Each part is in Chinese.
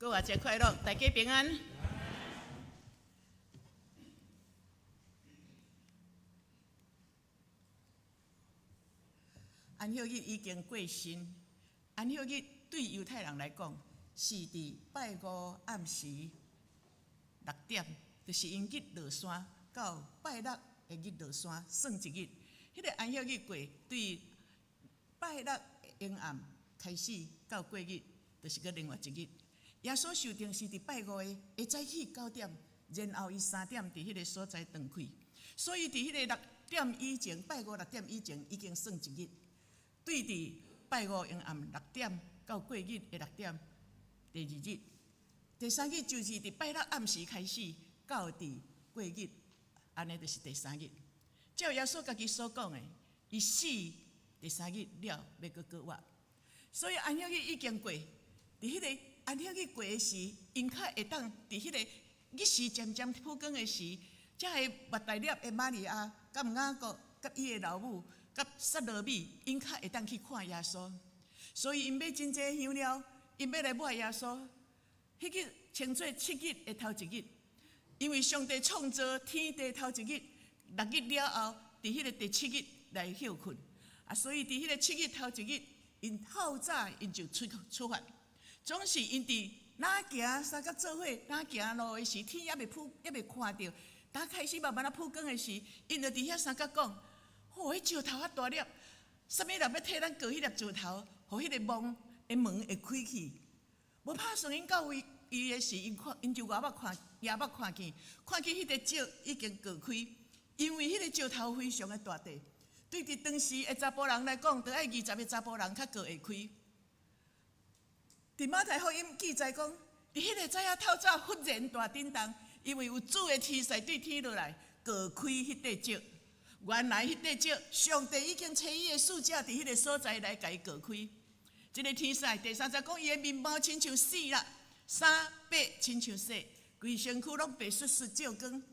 过活节快乐，大家平安。安息日已经过身，安息日对犹太人来讲，是伫拜五暗时6点，就是因日落山到拜六的日落山算一日。迄个安息日过，对拜六阴暗开始到过日，就是个另外一日。耶稣受定是伫拜五的早起9点，然后伊3点伫迄个所在断开，所以伫迄个6点以前，拜五6点以前已经算一日。对伫拜五阴暗6点到过日的6点，第二日，第三日就是伫拜六暗时开始到伫过日，安尼就是第三日。照耶稣家己所讲的，伊死第三日了，要搁过活。所以安息日已经过，伫迄个安息日过的时，因较会当伫迄个日时渐渐曝光的时，才会擘大粒的玛利亚、甲雅各、甲伊的老母、甲撒罗米，因较会当去看耶稣。所以因买真济香料，因要来买耶稣。迄日称作7日的头一日，因为上帝创造天地头一日，6日了后，伫迄个第7日来休困。所以伫迄个7日头一日，因透早因就出发。总是因伫哪行三甲做伙，哪行路的时，天还未看到，当开始慢慢曝光的时，因就伫遐三甲讲：迄石头遐大粒，啥物人要替咱割迄粒石头，互迄个梦的门会开去。无拍算因到位伊的时，因就眼目看见迄个石已经割开，因为迄个石头非常的大块，对伫当时的查甫人来讲，得爱20个查甫人才割会开。伫马太福音记载讲，伫迄个早仔透早忽然大震动，因为有主的天使对天落来割开迄块石。原来迄块石，上帝已经找伊的使者伫迄个所在来甲伊割开。这个天使第30讲，伊的面貌亲像死啦，衫白亲像雪，规身躯拢白雪雪照光。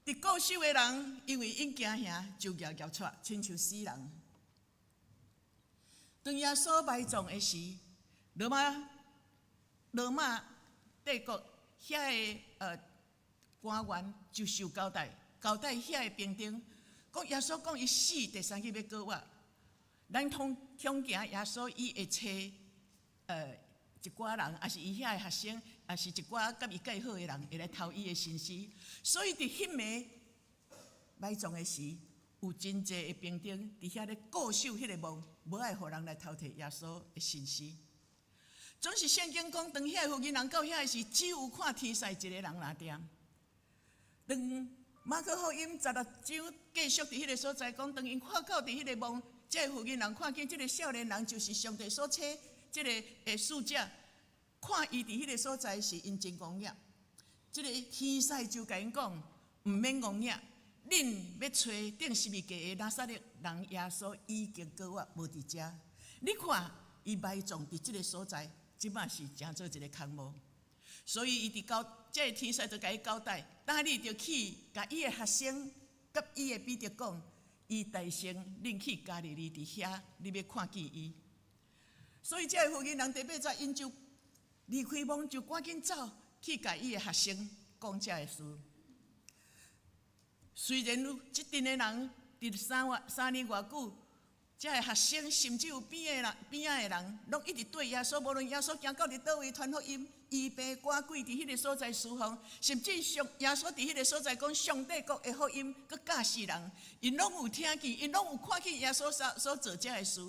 伫固守的人，因为因惊吓，就摇摇出，亲像死人。当耶稣埋葬的时，罗马帝国遐个官员就受交代遐个兵丁，讲耶稣讲伊死第三日要过活，咱恐惊耶稣伊会找一寡人，也是伊遐个学生，也是一寡甲伊介好的人会来偷伊的身尸，所以伫迄暝埋葬的时，有真济的兵丁伫遐咧固守迄个墓，无爱互人来偷摕耶稣的身尸。总是圣经讲，当遐附近人到遐时，只有看天使一个人拿点。当马可福音16章继续伫迄个所在讲，当因看到伫迄个梦，这附近人看见这个少年人就是上帝所找这个使者，看伊伫迄个所在时，因真戆眼。这个天使就甲因讲，毋免戆眼，恁要找顶十字架的拿撒勒人耶稣已经过活，无伫遮。你看，伊埋葬伫这个所在。即摆是诚做一个空无，所以伊伫这个天使就甲伊交代，当你就去甲伊的学生，甲伊的彼得讲，伊大声恁去加利利伫遐，你要看见伊。所以这个附近人第8节，因就离开梦，就赶紧走去甲伊的学生讲这个事。虽然有即阵的人伫3年偌久。这个学生，甚至有边仔的人，拢一直对耶稣，无论耶稣行到伫倒位传福音，医病赶鬼伫迄个所在侍奉，甚至耶稣伫迄个所在讲上帝国的福音，佮教示人，因拢有听见，因拢有看见耶稣所做这个事。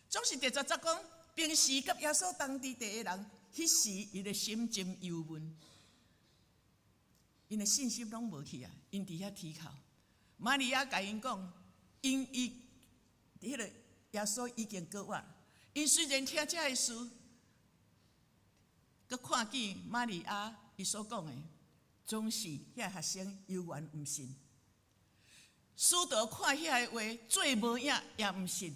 总是第10节讲，平时甲耶稣同伫地的人，迄时伊的心真忧闷，因的信心拢无去啊，因伫遐啼哭。玛利亚甲因讲，因伊。迄个耶稣已经过活，因虽然听这个事，佮看见玛利亚伊所讲的，总是遐学生犹原毋信。使徒看遐个话做无影，也毋信。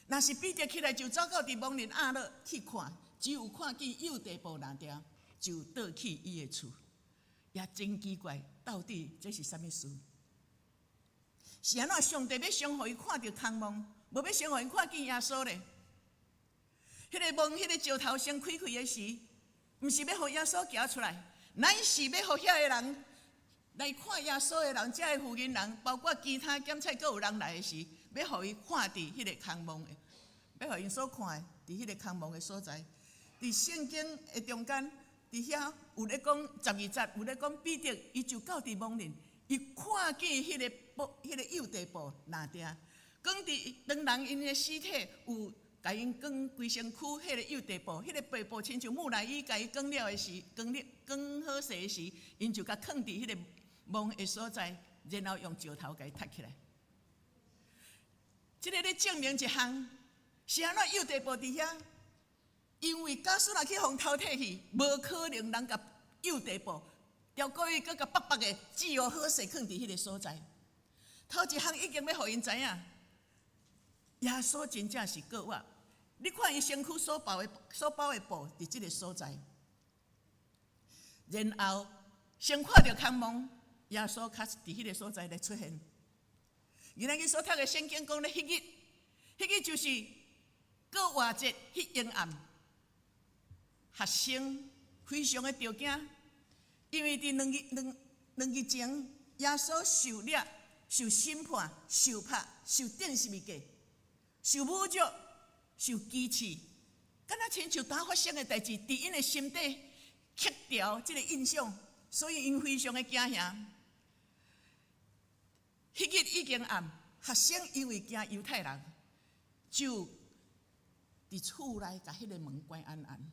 若是彼得起来就走到伫亡人亚勒去看，只有看见右地步拿掉，就倒去伊的厝，也真奇怪，到底这是啥物事？是安怎上帝要先互伊看到空梦？无要先互因看见耶稣咧，迄个梦，迄个石头先开开的时，毋是要互耶稣行出来，咱是要互遐个人来看耶稣的人，遮个附近人，包括其他检菜，阁有人来的时，要互伊看伫迄个空蒙的，要互因所看的，伫迄个空蒙的所在，伫圣经的中间，伫遐有咧讲12节，有咧讲彼得，伊就到伫蒙林，伊看见迄个幼地布拿定，讲伫当人因的尸体有。甲因卷规身躯，迄个幼地布，迄个被布亲像木乃伊，甲伊卷了的时，卷好势的时，因就甲放伫迄个蒙的所在，然后用石头甲伊搭起来。即个咧证明一项，是安怎幼地布伫遐？因为假使若去互偷摕去，无可能人甲幼地布调过去，佮甲白白的只有好势放伫迄个所在。头一项已经要互因知影。耶稣真正是过活，你看伊身躯所包的布伫即个所在，然后先看到空蒙，耶稣开始伫迄个所在来出现。今仔日所读的圣经讲咧，迄日就是过活节，迄阴暗，学生非常的着惊，因为伫两日前，耶稣受掠、受审判、受拍、受钉十字架。受侮辱、受讥刺，敢若亲像刚发生的代志，伫因的心底刻掉即个印象，所以因非常的惊吓。迄日已经暗，学生因为惊犹太人，就伫厝内甲迄个门关安安。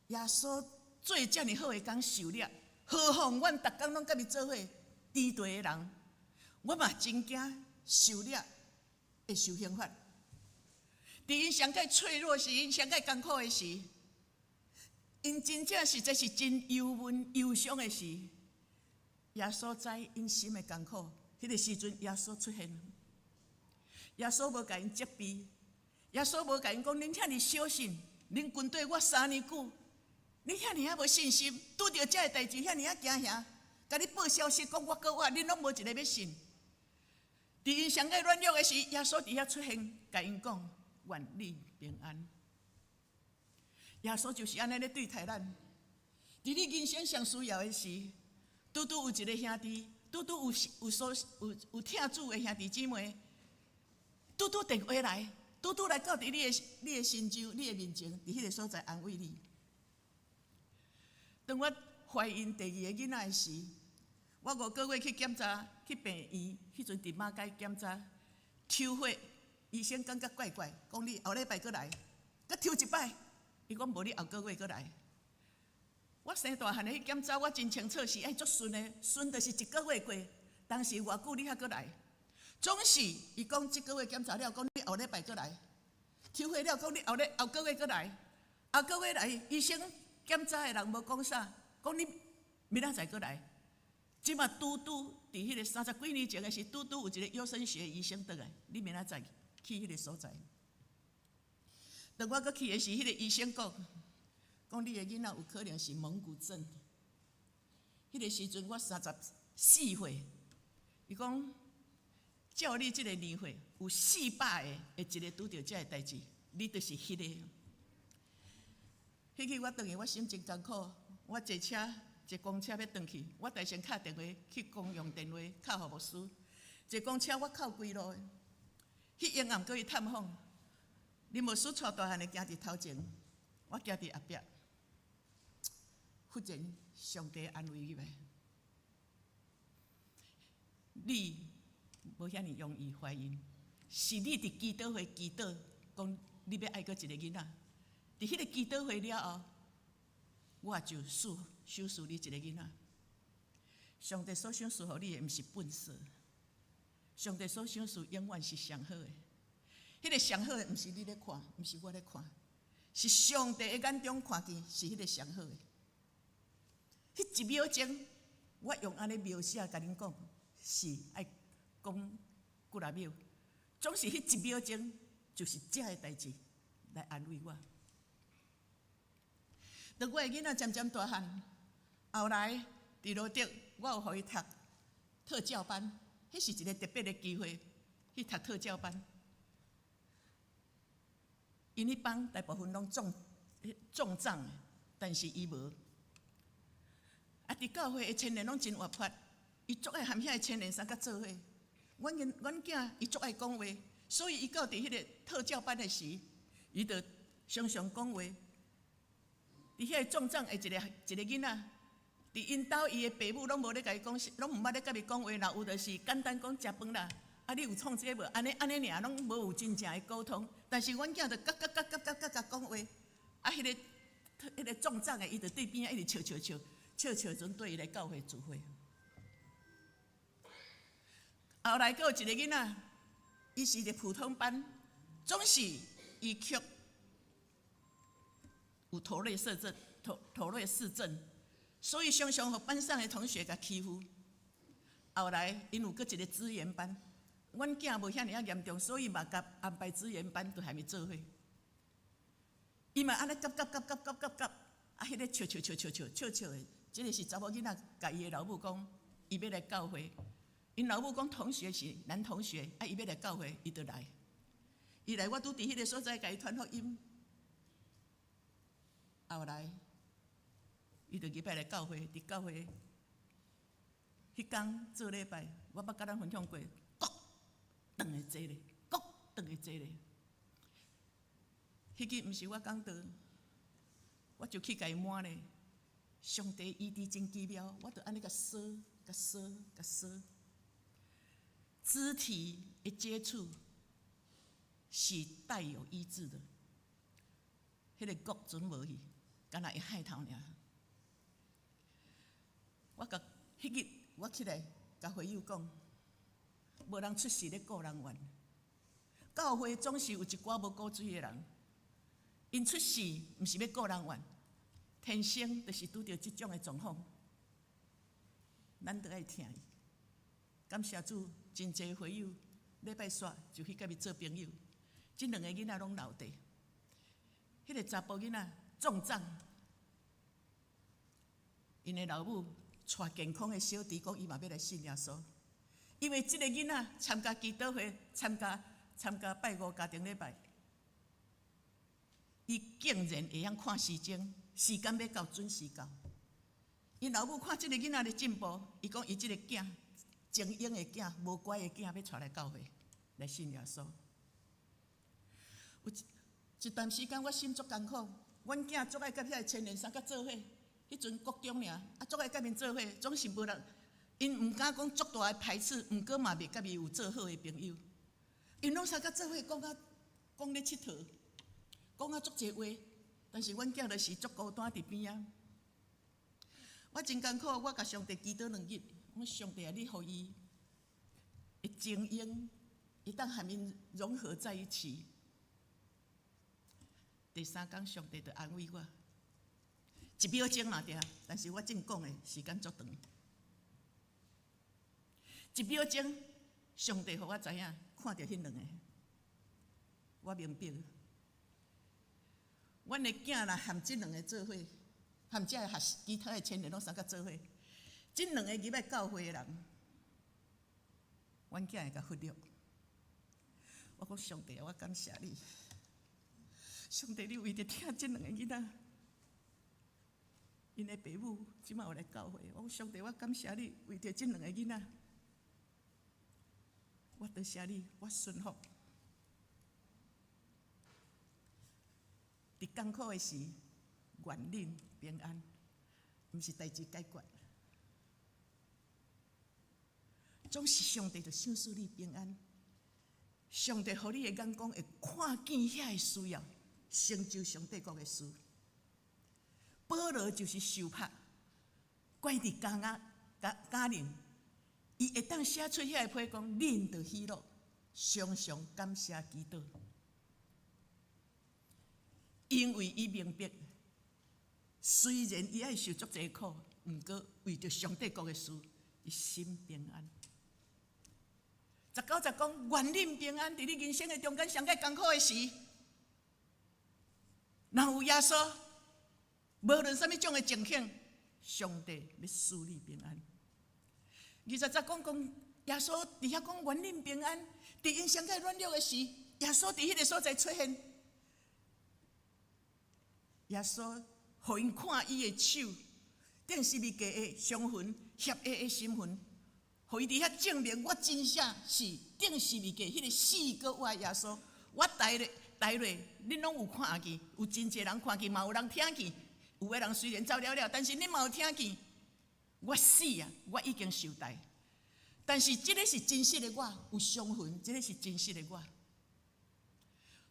耶稣做遮尔好的工受掠，何况阮逐工拢甲伊做伙低地的人，我嘛真惊受掠。会受刑罚，伫因上界脆弱时，因上界艰苦的时，因真正实在是真忧闷、忧伤的时，耶稣知因心的艰苦，迄个时阵耶稣出现，耶稣无甲因责备，耶稣无甲因讲：恁遐尔小信，恁军队我3年久，恁遐尔无信心，拄着遮个代志遐尔惊吓，甲你报消息讲我过活，恁拢无一个要信。伫因上界软弱的时，耶稣伫遐出现，甲因讲：愿你平安。耶稣就是安尼咧对待咱。伫你人生上需要的时，拄拄有一个兄弟，拄拄有听主的兄弟姊妹，拄拄电话来，拄拄来到伫你的身周、你的面前，伫迄个所在安慰你。当我怀孕第2个囡仔的时，我5个月去检查，去病院，迄阵伫马街检查，抽血，医生感觉怪怪，讲你后礼拜过来，佮抽一摆，伊讲无你后个月过来。我生大汉的去检查，我真清楚是爱足顺的，顺就是1个月过，当时偌久你还过来，总是伊讲1个月检查了，讲你后礼拜过来，抽血了，讲你后个月过来，后个月来，医生检查的人无讲啥，讲你明仔载过来。即马拄伫迄个30几年前的是拄有一个优生学医生倒来，你明仔载去迄个所在。当我搁去的时，迄个医生讲你的囡仔有可能是蒙古症。迄个时阵我34岁，伊讲照你即个年岁，有400个会一个拄着遮个代志，你就是迄个。迄个我当然我心真艰苦，我坐车。坐公车要转去，我大先敲电话去公用电话敲服务师。坐公车我靠规路的，迄阴暗过去探访。林牧师带大汉的行伫头前，我行伫后壁。忽然上帝安慰伊来：你无遐尼容易怀孕，是你伫祈祷会祈祷，讲你要爱过一个囡仔。伫迄个祈祷会了后，我就收赐你一个囡仔。上帝所想赐予你的，毋是本色。上帝所想赐永远是上好的。迄个上好的，毋是你咧看，毋是我咧看，是上帝的眼中看见，是迄个上好的。迄1秒钟，我用安尼描写甲恁讲，是爱讲几啊秒，总是迄1秒钟，就是遮个代志来安慰我。当我的囡仔渐渐大汉。后来伫罗德，我有互伊读特教班，迄是一个特别的机会去读特教班。因迄班大部分拢壮壮的，但是伊无。啊，伫教会的青年拢真活泼，伊足爱含遐的青年三甲做伙。阮囝伊足爱讲话，所以伊到伫迄个特教班的时，伊就常常讲话。伫遐个壮壮的一个囡仔，伫因兜伊的爸母拢无咧甲伊讲，拢毋捌咧甲伊讲话，若有就是简单讲食饭啦。啊，你有创这个无？安尼尔，拢无有真正的沟通。但是阮囝就甲讲话，啊，迄个壮壮的，伊就对边仔一直笑，阵对伊来教会聚会。后来阁有一个囡仔，伊是一个普通班，总是伊曲有头类市症，所以常常互班上的同学甲欺负。后来因有阁一个资源班，阮囝无遐尔严重，所以嘛甲安排资源班，都还没做伙。伊嘛安尼急，啊，迄个笑的，这个是查某囡仔甲伊的老母讲，伊要来教会。因老母讲同学是男同学，啊，伊要来教会，伊就来。伊来，我拄伫迄个所在甲伊传福音。后来，伊就入来教会，伫教会迄天做礼拜，我捌甲咱分享过，国长的坐咧，国长的坐咧。迄个毋是我讲道，我就去甲伊满咧。上帝医治真奇妙，我就安尼甲说。肢体的接触是带有医治的。迄个国准无去，干那会害头尔。我甲迄日我起来甲会友讲，无人出世咧顾人怨。教会总是有一寡无顾水的人，因出世毋是要顾人怨，天生就是拄着即种的状况，咱都爱听伊。感谢主，真侪会友礼拜煞就去甲伊做朋友。即两个囡仔拢留地。迄个查甫囡仔壮壮，因的老母带健康的小弟讲，伊嘛要来信耶稣。因为即个囡仔参加祈祷会，参加拜五家庭礼拜，伊竟然会晓看时间，时间要到准时到。因老母看即个囡仔的进步，伊讲伊即个囝。精英的囝，无乖的囝，要带来教会来信耶稣。有一段时间，我心足艰苦。阮囝足爱甲遐个青年三甲做伙，迄阵国中尔，啊足爱甲因做伙，总是无人，因毋敢讲足大的排斥，毋过嘛袂甲伊有做好的朋友。因拢三甲做伙，讲咧佚佗，讲啊足侪话，但是阮囝就是足孤单伫边仔。我真艰苦，我甲上帝祈祷2日。我上帝啊，你互伊会精英，会当和因融合在一起。第3天，上帝就安慰我，1秒钟嘛对，但是我正讲的时间足长。1秒钟，上帝互我知影，看到迄2个，我明白。阮的囝若含即2个做伙，含这个其他的青年拢三甲做伙。即2个入来教会的人，阮囝会甲忽略。我讲上帝啊，我感谢你，上帝，你为着听即2个囡仔，因的爸母即马有来教会。我讲上帝，我感谢你，为着即2个囡仔，我多谢你，我顺服。伫艰苦的时，愿忍平安，毋是代志解决。总是上帝就赏赐你平安，上帝互你的眼光会看见遐个需要，成就上帝国的事。保罗就是受拍，关伫家人，伊会当写出遐个批讲，恁着喜乐，常常感谢祈祷，因为伊明白，虽然伊爱受足侪苦，毋过为着上帝国的事，伊心平安。19讲，愿忍平安，伫你人生的中间上界艰苦的时，若有耶稣，无论什么种的情形，上帝要赐你平安。20讲，耶稣伫遐讲愿忍平安，伫因上界软弱的时，耶稣伫迄个所在出现。耶稣互因看伊的手顶十字架的伤痕、血液的身份，互伊伫遐证明我真正是顶十字架迄个死搁活的耶稣。我台落，恁拢有看见，有真侪人看见，嘛有人听见。有个人虽然走了，但是恁嘛有听见。我死啊！我已经受代，但是这个是真实的我，有伤痕，这个是真实的我。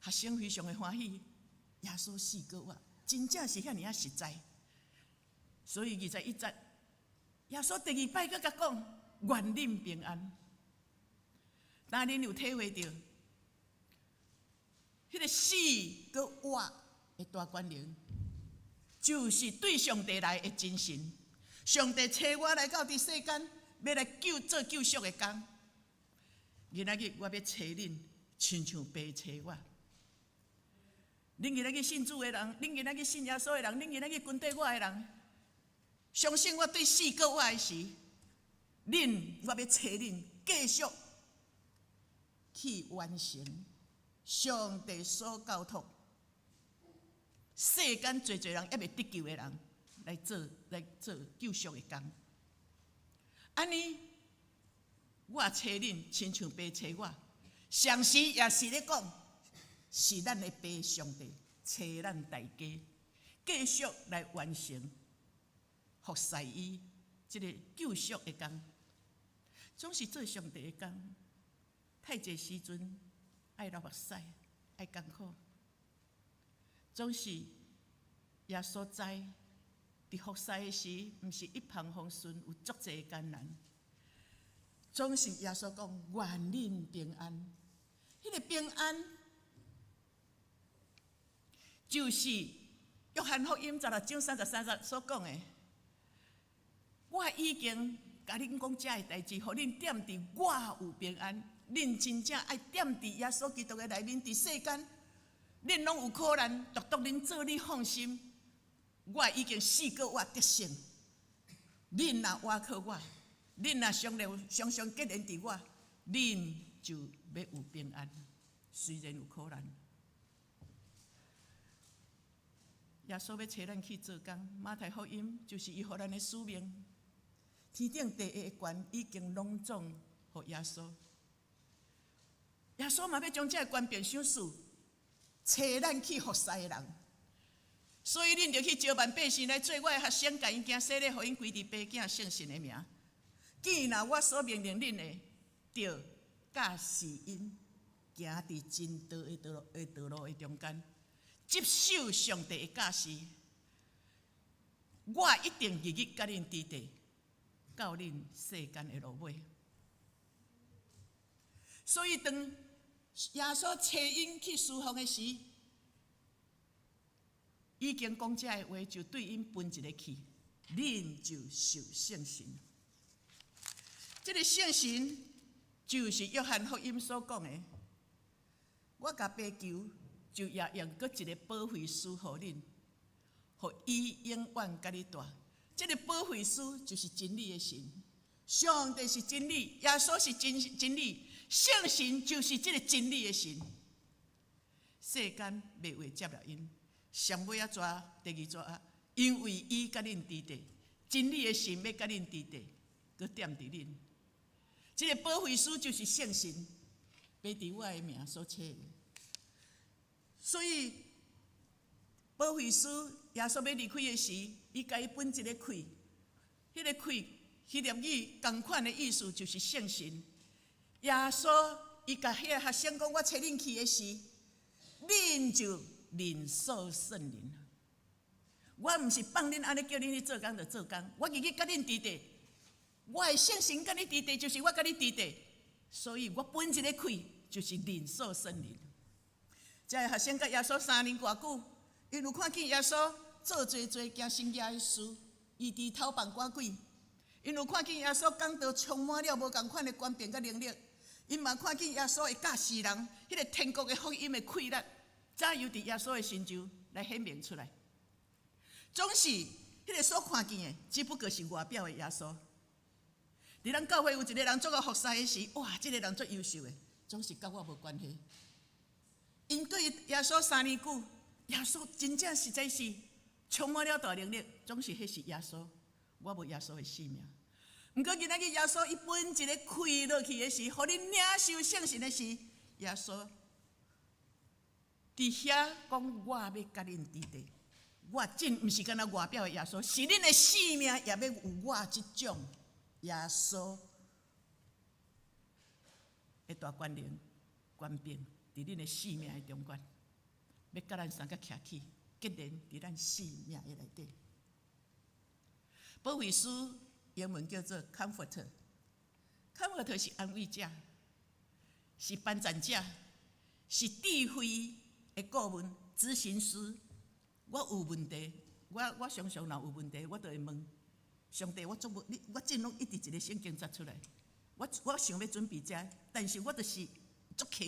学生非常的欢喜，耶稣死搁活，真正是遐尔啊实在。所以21节，耶稣第二摆搁甲讲：愿恁平安。当恁有体会到，迄个死搁活的大关联，就是对上帝来的真神。上帝找我来到这世间，要来做救赎的工。今仔日我要找恁，亲像爸找我。恁今仔日信主的人，恁今仔日信耶稣的人，恁今仔日跟对我的人，相信我对死搁活的时，我要找恁，继续去完成上帝所交托世间侪人还未得救的人。来做救赎的工，安尼我找恁，亲像爸找我，上时也是咧讲，是咱的爸上帝找咱大家，继续来完成服侍伊这个救赎的工。总是做上帝的工，太济时阵爱流目屎，爱艰苦，总是耶稣知。伫服侍的时，毋是一帆风顺，有足侪艰难。总是耶稣讲：愿恁平安。迄个平安，就是约翰福音16章33节所讲的：我已经甲恁讲遮个代志，互恁踮伫我有平安。恁真正爱踮伫耶稣基督的内面，伫世间，恁拢有苦难，独恁做，你放心。我已经死过，我得胜。恁若倚靠我，恁若常常结连伫我，恁就要有平安。虽然有苦难，耶稣要找咱去做工。马太福音就是伊予咱的使命。天顶地下的权已经拢总予耶稣。耶稣嘛要将这个权变成事，找咱去服侍的人。所以，恁就去招万百姓来做我的学生，甲因行洗礼，互因归伫爸囝圣神的名。既然我所命令恁的，就教示因行伫真道的道路的中间，接受上帝的教示。我一定日日甲恁伫地，教恁世间的路尾。所以，当耶稣找因去侍奉的时，已经讲这个话，就对因分一个气，恁就受圣神。这个圣神就是约翰福音所讲的。我甲爸求，就也用搁一个保惠师互恁，互伊永远甲你带。这个保惠师就是真理的神，上帝是真理，耶稣是真理，圣神就是这个真理的神。世间袂话接了因。上尾第二节因为伊甲恁伫地，真理的神要甲恁伫地，佮踮伫恁。这个保惠师就是圣神，爸伫我的名所赐的。所以保惠师耶稣要离开的时，伊甲伊分一个气，迄个气希腊语同款的意思就是圣神。耶稣伊甲迄个学生讲：我找恁去的时，恁就领受圣灵。我毋是放恁安尼叫恁去做工就做工，我日日甲恁伫地，我的圣神甲你伫地，就是我甲你伫地，所以我分一个气，就是领受圣灵。这个学生甲耶稣3年偌久，因有看见耶稣做侪行神迹的事，医治头病赶鬼，因有看见耶稣讲道充满了无共款的权柄甲能力，因嘛看见耶稣会教示人，迄个天国的福音的气力。早由伫耶稣的身上来显明出来，总是迄个所看见的，只不过是外表的耶稣。伫咱教会有一个人做个服侍的时，哇，这个人足优秀的，总是甲我无关系。因对耶稣3年久，耶稣真正实在是充满了大能力，总是迄是耶稣，我无耶稣的性命。毋过今仔日耶稣伊本一个开落去的时，互你领受圣神的时，耶稣伫遐讲：我要甲恁伫地。我真毋是干那外表的耶稣，是恁的生命也要有我即种耶稣的大权能、权柄伫恁的生命的中间，要甲咱三个徛起，结连伫咱生命的内底。保惠师英文叫做 comforter，comforter 是安慰者，是帮助者，是智慧的顾问、咨询师。我有问题，我常常若有问题，我就会问上帝。我真拢一直一个圣经摘出来。我想要准备遮，但是我就是足客。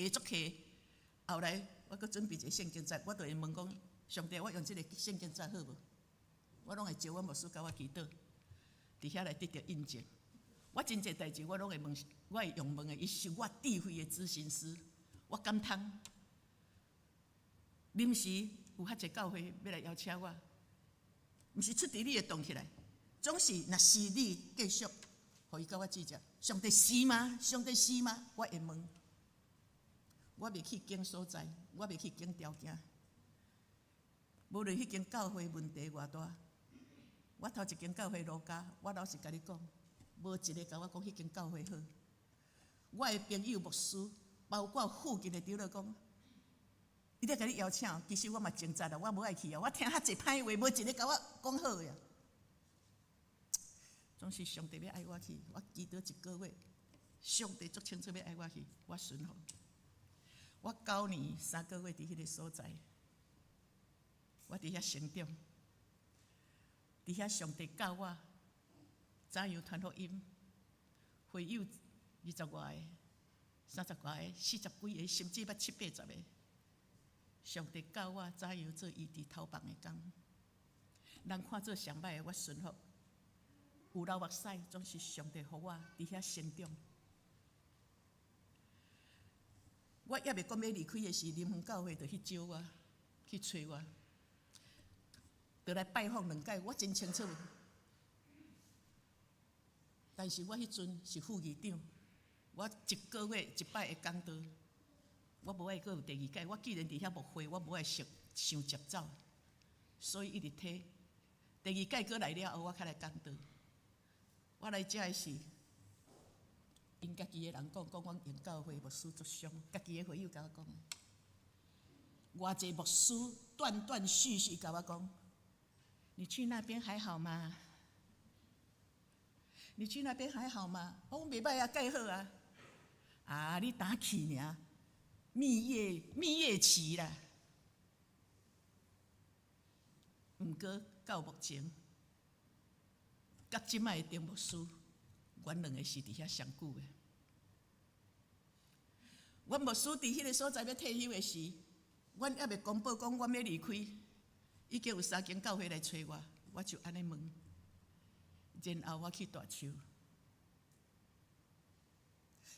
后来我搁准备一个圣经摘，我就会问讲：上帝，我用这个圣经摘好无？我拢会招我牧师甲我祈祷，伫遐来得到印证。我真侪代志，我拢会问，我会用问的，伊是我智慧的咨询师。我感通，临时有遐侪教会要来邀请我，毋是出伫你会动起来，总是若是你继续，互伊甲我指教。上帝是吗？上帝是吗？我会问。我袂去拣所在，我袂去拣条件。无论迄间教会问题偌大，我头一间教会路加，我老实甲你讲，无一个甲我讲迄间教会好。我的朋友牧师，包括附近的长老讲，伊咧甲你邀请，其实我嘛挣扎啦，我无爱去啊。我听遐济歹话，无一个甲我讲好呀。总是上帝要爱我去，我祈祷一个月，上帝足清楚要爱我去，我顺服。我9年3个月伫迄个所在，我伫遐成长，伫遐上帝教我怎样传福音，会友20外个、30外个、40几个，甚至捌70、80个。上帝教我怎样做医治头房的工，人看做上歹的，我顺服。有流目屎，总是上帝互我伫遐成长。我还袂讲要离开的时，林园教会就去招我，去找我，就来拜访2届。我真清楚，但是我迄阵是副议长，我1个月1摆的讲道，我无爱阁有第2届。我既然伫遐牧会，我无爱想接走，所以一直推。第2届阁来了后，我较来讲道。我来遮的时，因家己的人讲阮因教会牧师足伤，家己的会友甲我讲，偌济牧师断断续续甲我讲，你去那边还好吗？你去那边还好吗？我讲袂歹啊，介好啊。啊，你打去尔，蜜月期啦。毋过到目前，甲即摆的丁牧师，阮2个是伫遐上久的。阮牧师伫迄个所在要退休的时，阮还袂公布讲阮要离开，已经有3间教会来找我，我就安尼问，然后我去大树，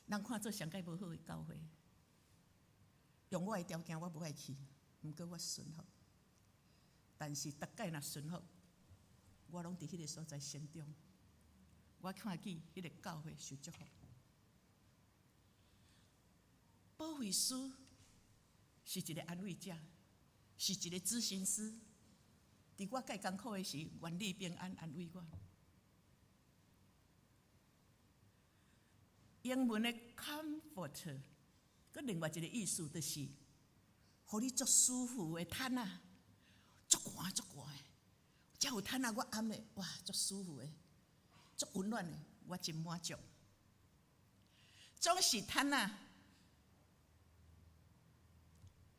人看做上界无好的教会，用我的条件我无爱去，毋过我顺服。但是逐届若顺服，我拢伫迄个所在成长，我看见迄个教会受祝福。保惠师是一个安慰者，是一个咨询师。伫我介艰苦的时，愿你平安安慰我。英文的 comforter， 佮另外一个意思就是，互你足舒服的毯啊，足寒足寒的，遮有毯啊，我暗的哇，足舒服的，足温暖的，我真满足。总是毯啊。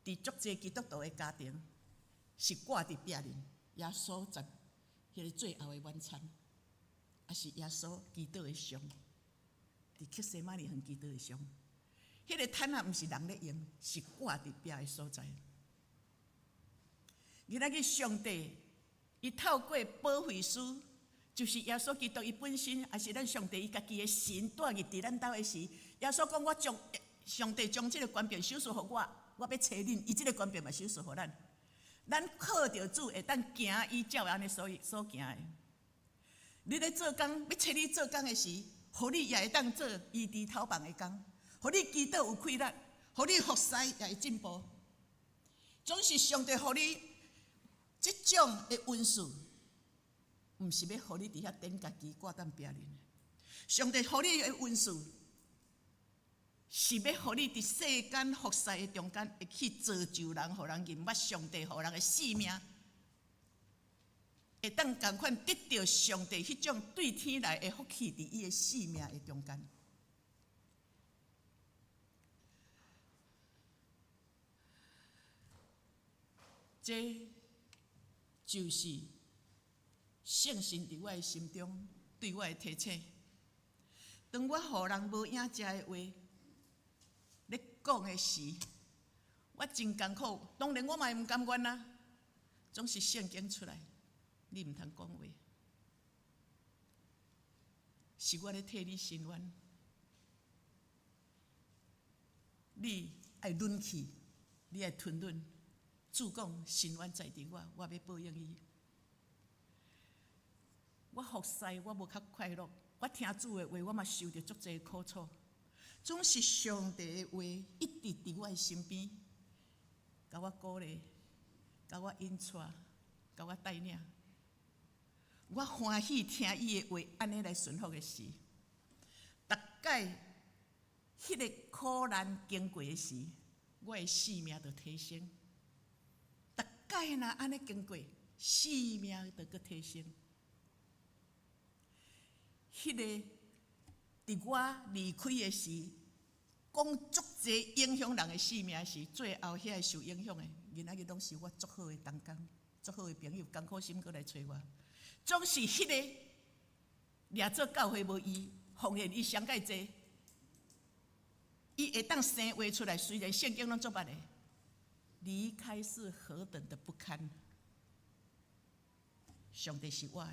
伫足济基督徒的家庭，是挂伫壁面，耶稣在迄个最后的晚餐，也是耶稣基督的像，伫克西玛尼园基督的像。迄个毯啊，毋是人咧用，是挂伫壁的所在。今仔日上帝，伊透过保惠师，就是耶稣基督伊本身，也是咱上帝伊家己的神带入伫咱兜的时，耶稣讲：我上帝将即个权柄授赐互我。我要找恁，伊即个权柄嘛授赐互咱。咱靠着主会当行伊照安尼所行的。你咧做工，要找你做工的时，互你也会当做伊伫头房的工，互你祈祷有气力，互你服侍也会进步。总是上帝互你即种的恩赐，毋是要互你伫遐等家己挂等别人。上帝互你的恩赐，是要互你伫世间服侍的中间，会去造就人，互人认捌上帝，互人的性命，会当共款得到上帝迄种对天来的福气，伫伊的性命的中间。这就是圣神伫我的心中对我的提醒。当我互人无影食的话咧讲的时，我真艰苦。当然我嘛毋甘愿啊，总是圣经出来，你毋通讲话，是我咧替你伸冤。你爱忍气，你爱吞忍。主讲伸冤在伫我，我要报应伊。我服侍我无较快乐，我听主的话，我嘛受着足侪苦楚。总是上帝的话一直伫我的身边，甲我鼓励，甲我引带，甲我带领。我欢喜听伊的话，安尼来顺服的时，逐摆迄个苦难经过的时，我的性命就提升。逐摆若安尼经过，性命就搁提升。迄个伫我离开的时，讲足侪影响人的性命时，最后遐个受影响的，今仔日拢是我足好的同工、足好的朋友，艰苦心过来找我。总是迄个掠做教会无伊，奉献伊上介济，伊会当生话出来。虽然圣经拢做捌的，离开是何等的不堪。上帝是我的，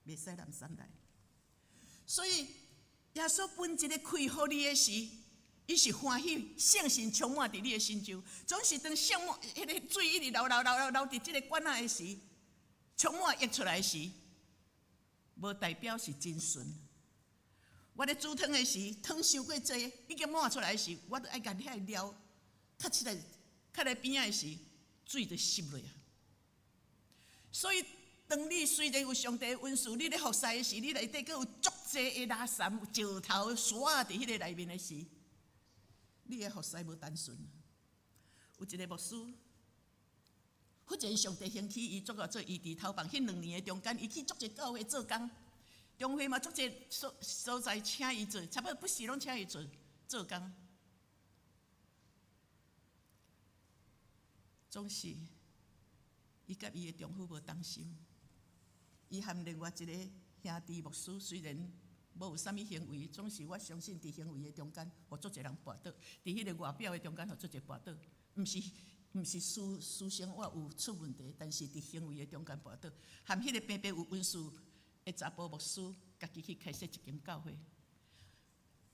袂使人伤害。所以耶稣分一个开互你的时，伊是欢喜圣神充满伫你的心中。总是当圣满迄个水一直流伫即个管仔的时，充满溢出来的时，无代表是真顺。我咧煮汤的时，汤伤过济，已经满出来的时，我著爱甲遐料较来边仔的时，水就湿落啊。所以，当你虽然有上帝的恩赐，你咧服侍的时，你内底佫有足侪的垃圾、石头、沙啊伫迄个内面的时，你的服侍无单纯。有一个牧师，忽然上帝兴起伊，做伊伫头房迄2年的中间，伊去足侪教会做工，中会嘛足侪所在请伊做，差不多不时拢请伊做工，总是。伊甲伊的丈夫无当心，伊含另外一个兄弟牧师，虽然无有啥物行为，总是我相信伫行为的中间，互足侪人绊倒；伫迄个外表的中间，互足侪绊倒。毋是思想我有出问题，但是伫行为的中间绊倒。含迄个平平有恩赐的查甫牧师，家己去开设一间教会。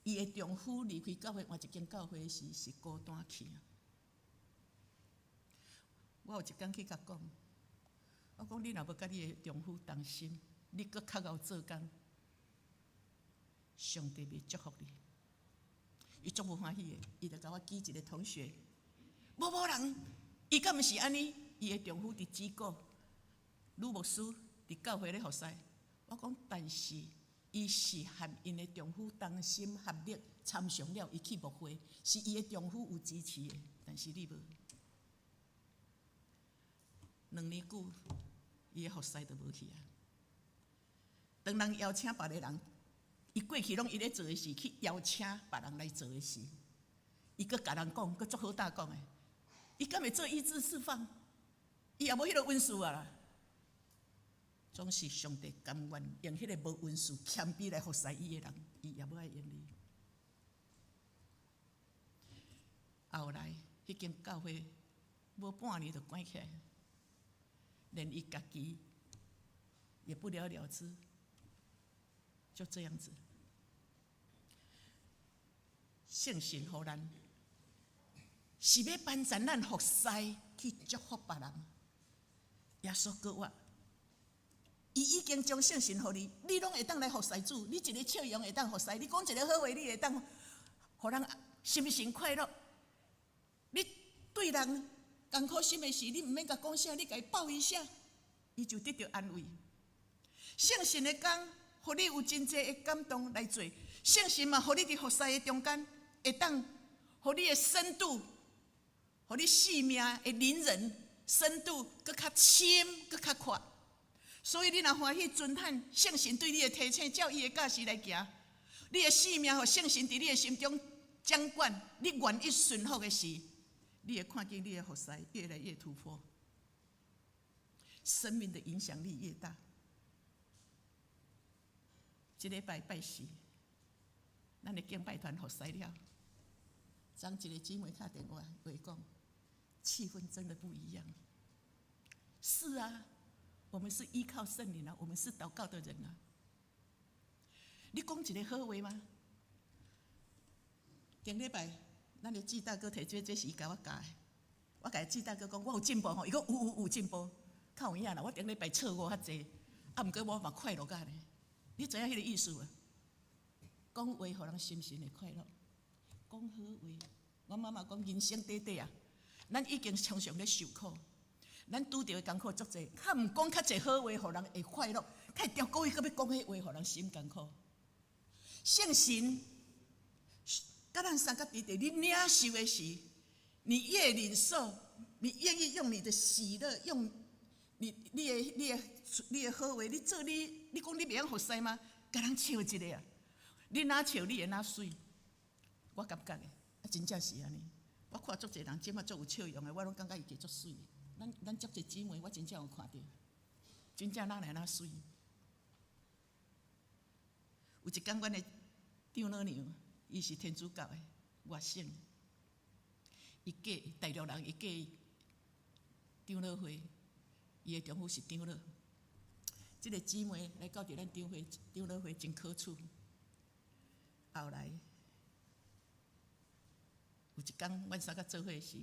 伊的丈夫离开教会换一间教会时，是孤单去。我有一天去甲讲。我讲你若要甲你的丈夫同心，你搁较熬做工，上帝袂祝福你。伊足无欢喜的，伊就甲我举一个同学，无人，伊敢毋是安尼？伊的丈夫伫机构，女牧师伫教会咧服侍。我讲，但是伊是和因的丈夫同心合力参详了，伊去牧会，是伊的丈夫有支持的，但是你无。2年久。伊的服侍就无去啊。当人邀请别个人，伊过去拢伊咧做的事，去邀请别人来做的事，伊搁甲人讲，搁足好大讲的。伊敢会做医治释放？伊也无迄个恩赐啊啦。总是上帝甘愿用迄个无恩赐、谦卑来服侍伊的人，伊也无爱用你。后来迄间教会无半年就关起来。连伊家己也不了了之，就这样子。圣神互咱是要帮助咱服侍去祝福别人。耶稣说我，伊已经将圣神予你，你拢会当来服侍主。你一个笑容会当服侍，你讲一个好话，你会当，予人心情快乐。你对人艰苦心的事，你毋免甲讲啥，你甲伊抱一下，伊就得到安慰。圣神的工，予你有真济的感动来做。圣神嘛，予你伫服侍的中间，会当，予你的深度，予你生命的灵人深度搁较深，搁较阔。所以你若欢喜尊叹圣神对你的提醒，照伊的教示来行，你的生命和圣神伫你的心中掌管，你愿意顺服的时，你会看见你的服侍越来越突破，生命的影响力越大。一礼拜拜四，咱的敬拜团服侍了，昨一个姊妹打电话话讲，气氛真的不一样。是啊，我们是依靠圣灵啊，我们是祷告的人啊。你讲一个好话吗？顶礼拜，咱的季大哥摕这是伊甲我教的，我甲季大哥讲，我有进步吼，伊讲有进步，较有影啦。我顶礼拜错误较济，啊，毋过我嘛快乐甲呢。你知影迄个意思无？讲话，互人心情会快乐。讲好话，我妈妈讲人生短短啊，咱已经常常咧受苦，咱拄着的艰苦足济，较毋讲较济好话，互人会快乐，较会调故意，搁要讲迄话，互人心艰苦。圣神，甲咱三个弟弟，你领受的时，你越领受，你愿意用你的喜乐，用你的好话，你做你讲你袂晓服侍吗？甲人笑一个啊！你哪笑你会哪水？我感觉的，真正是安尼。我看足侪人即马足有笑容的，我拢感觉伊家足水。咱足侪姊妹，我真正有看到，真正人来哪水。有一天，阮的长老娘，伊是天主教的外省，伊嫁大陆人，伊嫁长老会。伊的丈夫是长老，即个姊妹来到伫咱长老会真可处。后来有一天，阮三个做伙时，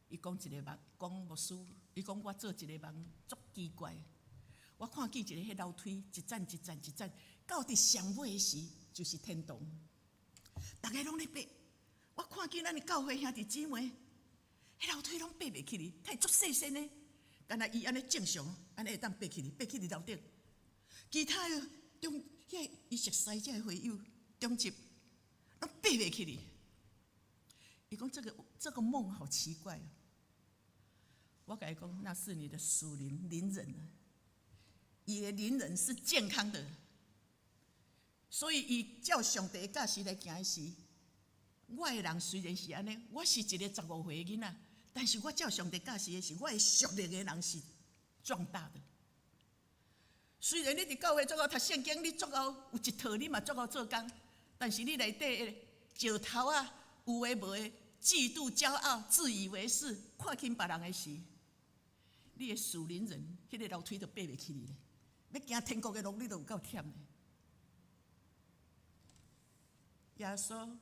伊讲一个梦，讲牧师，伊讲我做一个梦足奇怪。我看见一个迄楼梯一站一站一站，到伫上尾的时就是天堂，大家拢咧爬。我看见咱的教会兄弟姊妹，迄楼梯拢爬袂起哩，太足细身呢。敢若伊安尼正常，安尼会当爬起哩楼顶。其他的中遐伊熟悉遮的会友中级，拢爬袂起哩。伊讲这个梦好奇怪哦。我甲伊讲，那是你的属灵灵人啊，伊的灵人是健康的，所以伊照上帝的教示来行的时，我的人虽然是安尼，我是一个15岁的囡仔。但是我照上帝教示的是，我的属灵的人是壮大的。虽然你伫教会做好读圣经，你做好有一套，你嘛做好做工，但是你内底的石头啊，有诶无诶，嫉妒、骄傲、自以为是、看轻别人的时，你的属灵人，迄个楼梯就爬袂起哩咧。要行天国的路，你都有够忝的。耶稣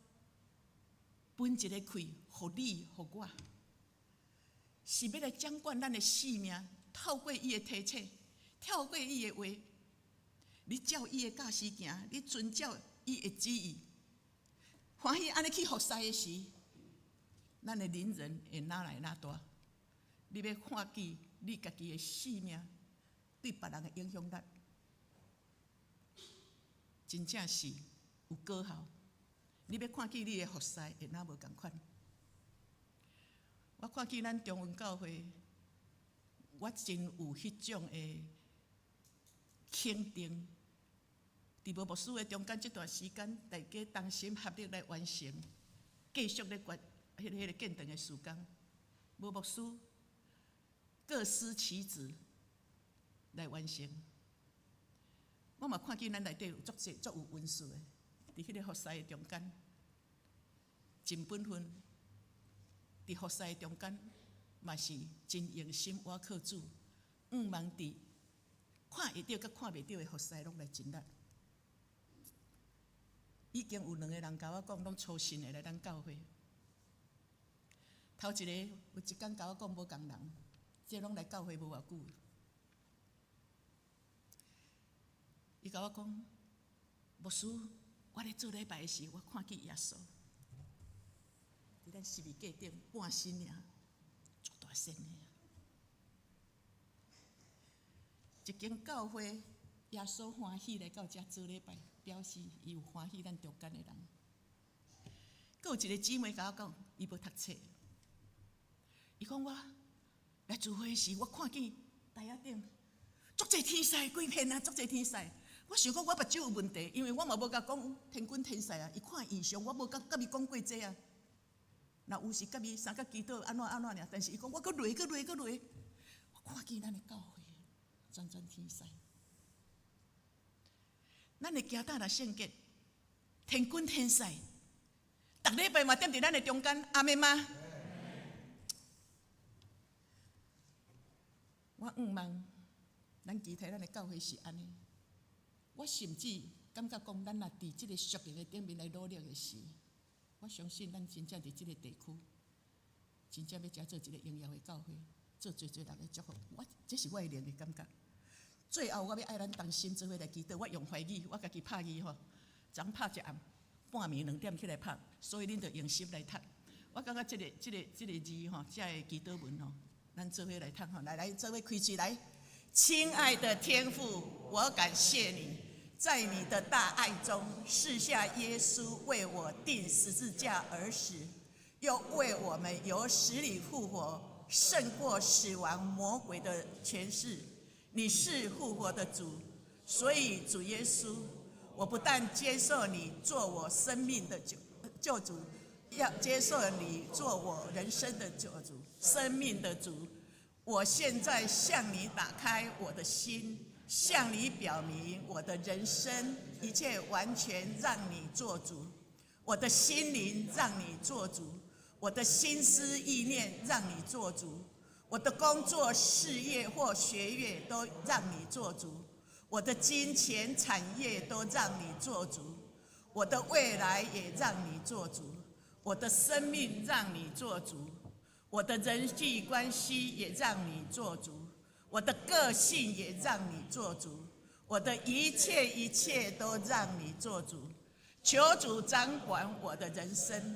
分一个气，互你，互我。是要来掌管咱的生命，透过伊的提醒，透过伊的话，你照伊的教示行，你遵照伊的旨意，欢喜安尼去服侍的时，咱的灵人会哪来哪大。你要看见你家己的生命对别人的影响力，真正是有果效。你要看见你的服侍会哪无同款。我看见咱中文教会，我真有迄种的肯定。伫无牧师的中间这段时间，大家同心合力来完成，继续咧迄个建堂的事工。无牧师各司其职来完成。我嘛看见咱内底有足有温数的，伫迄个服侍的中间，真本分。伫服侍的中间，嘛是真用心倚靠主，茫伫看会到甲看袂到的服侍，拢来尽力。已经有2个人甲我讲，拢初信的来咱教会。头一个有一天甲我讲无共人，这拢来教会无偌久。伊甲我讲，牧师，我咧做礼拜的时，我看见耶稣，伫咱十字架顶半身尔，足大身的。一间教会，耶稣欢喜来到遮做礼拜，表示伊有欢喜咱中间的人。佫有一个姊妹甲我讲，伊要读册。伊讲我来聚会时，我看见台仔顶足侪天使，几片啊，足侪天使。我想讲我目睭有问题，因为我嘛无甲讲天君天使啊，伊看异象，我无甲伊讲过这啊。若有时甲伊三角祈祷安怎尔，但是伊讲我搁累，我看见咱的教会全天使。咱的家大若圣洁，天君天使，逐礼拜嘛踮伫咱的中间，阿妹吗？我望咱其他咱的教会是安尼。我甚至感觉讲，咱若伫即个属灵的顶面来努力的时，我相信咱真正伫即个地区，真正要遮做一个荣耀的教会，做最人的祝福。这是我的灵的感觉。最后，我要爱咱同心做伙来祈祷。我用怀语，我家己拍语吼，昨拍一暗，半暝2点起来拍，所以恁着用心来读。我感觉这个字吼，这个祈祷文吼，咱做伙来读吼，来做伙开嘴来。亲爱的天父，我感谢你，在你的大爱中赐下耶稣为我钉十字架而死，又为我们由死里复活，胜过死亡魔鬼的权势。你是复活的主，所以主耶稣，我不但接受你做我生命的救主，要接受你做我人生的救主，生命的主。我现在向你打开我的心，向你表明我的人生一切完全让你做主，我的心灵让你做主，我的心思意念让你做主，我的工作事业或学业都让你做主，我的金钱产业都让你做主，我的未来也让你做主，我的生命让你做主，我的人际关系也让你做主，我的个性也让你做主，我的一切都让你做主。求主掌管我的人生，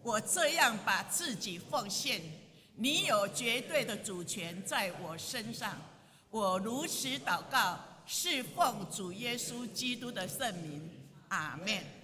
我这样把自己奉献，你有绝对的主权在我身上。我如此祷告，是奉主耶稣基督的圣名，阿们。